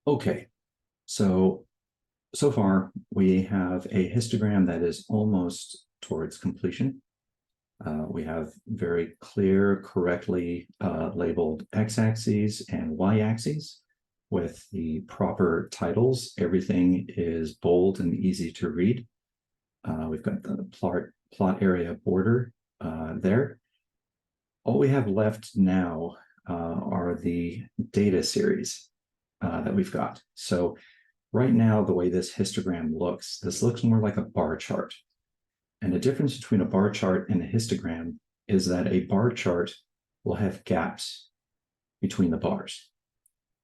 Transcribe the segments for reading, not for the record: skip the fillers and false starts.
Okay, so far we have a histogram that is almost towards completion. We have very clear, correctly labeled x-axes and y-axes with the proper titles. Everything is bold and easy to read. We've got the plot area border there. All we have left now are the data series that we've got. So right now, the way this histogram looks, this looks more like a bar chart. And the difference between a bar chart and a histogram is that a bar chart will have gaps between the bars.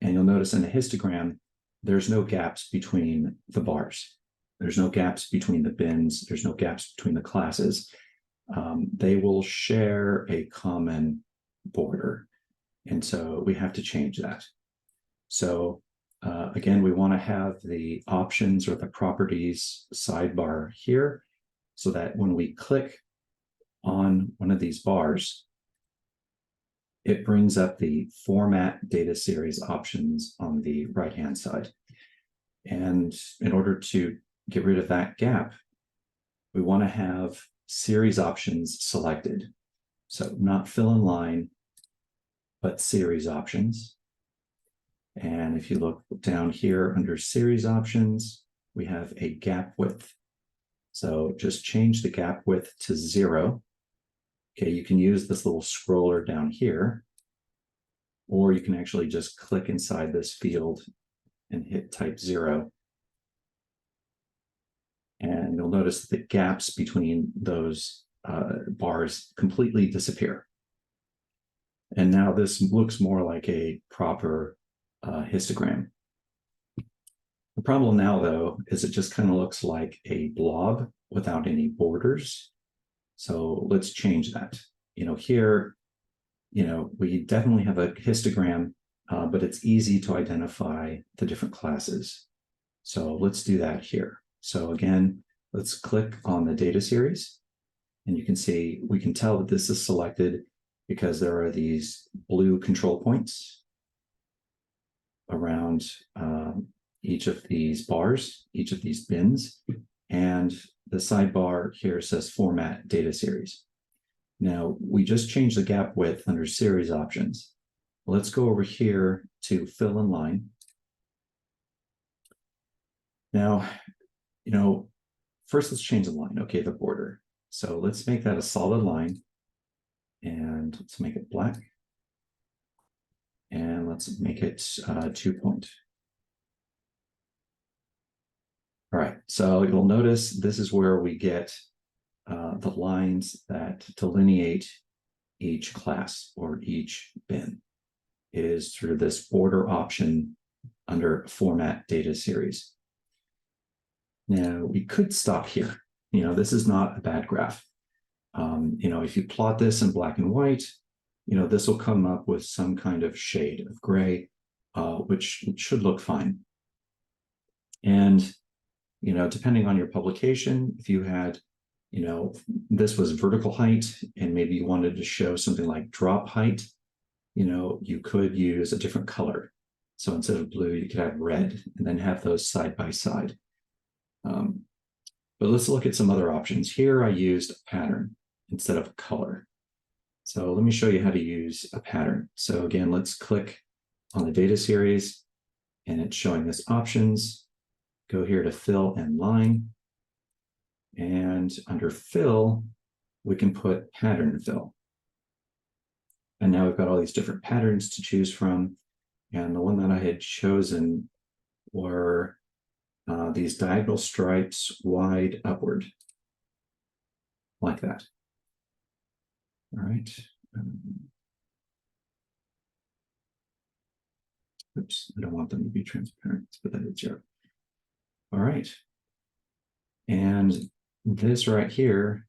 And you'll notice in a histogram, there's no gaps between the bars. There's no gaps between the bins. There's no gaps between the classes. They will share a common border. And so we have to change that. So again, we want to have the options or the properties sidebar here so that when we click on one of these bars, it brings up the format data series options on the right-hand side. And in order to get rid of that gap, we want to have series options selected. So not fill in line, but series options. And if you look down here under series options, we have a gap width. So just change the gap width to 0. Okay, you can use this little scroller down here, or you can actually just click inside this field and hit type 0. And you'll notice the gaps between those bars completely disappear. And now this looks more like a proper histogram. The problem now, though, is it just kind of looks like a blob without any borders. So let's change that. Here, we definitely have a histogram, but it's easy to identify the different classes. So let's do that here. So again, let's click on the data series. And you can see, we can tell that this is selected because there are these blue control points around each of these bars, each of these bins, and the sidebar here says format data series. Now, we just changed the gap width under series options. Let's go over here to fill in line. Now, first let's change the line, okay, the border. So let's make that a solid line, and let's make it black. And let's make it 2-point. All right, so you'll notice this is where we get the lines that delineate each class or each bin is through this border option under format data series. Now, we could stop here. This is not a bad graph. If you plot this in black and white, this will come up with some kind of shade of gray, which should look fine. And, depending on your publication, if you had, this was vertical height, and maybe you wanted to show something like drop height, you could use a different color. So instead of blue, you could have red and then have those side by side. But let's look at some other options. Here I used a pattern instead of a color. So let me show you how to use a pattern. So again, let's click on the data series, and it's showing us options. Go here to fill and line. And under fill, we can put pattern fill. And now we've got all these different patterns to choose from. And the one that I had chosen were these diagonal stripes wide upward, like that. All right. Oops, I don't want them to be transparent. Let's put that at 0. All right. And this right here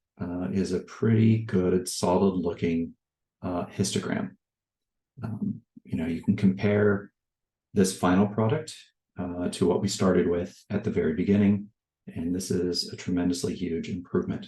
is a pretty good, solid looking histogram. You can compare this final product to what we started with at the very beginning, and this is a tremendously huge improvement.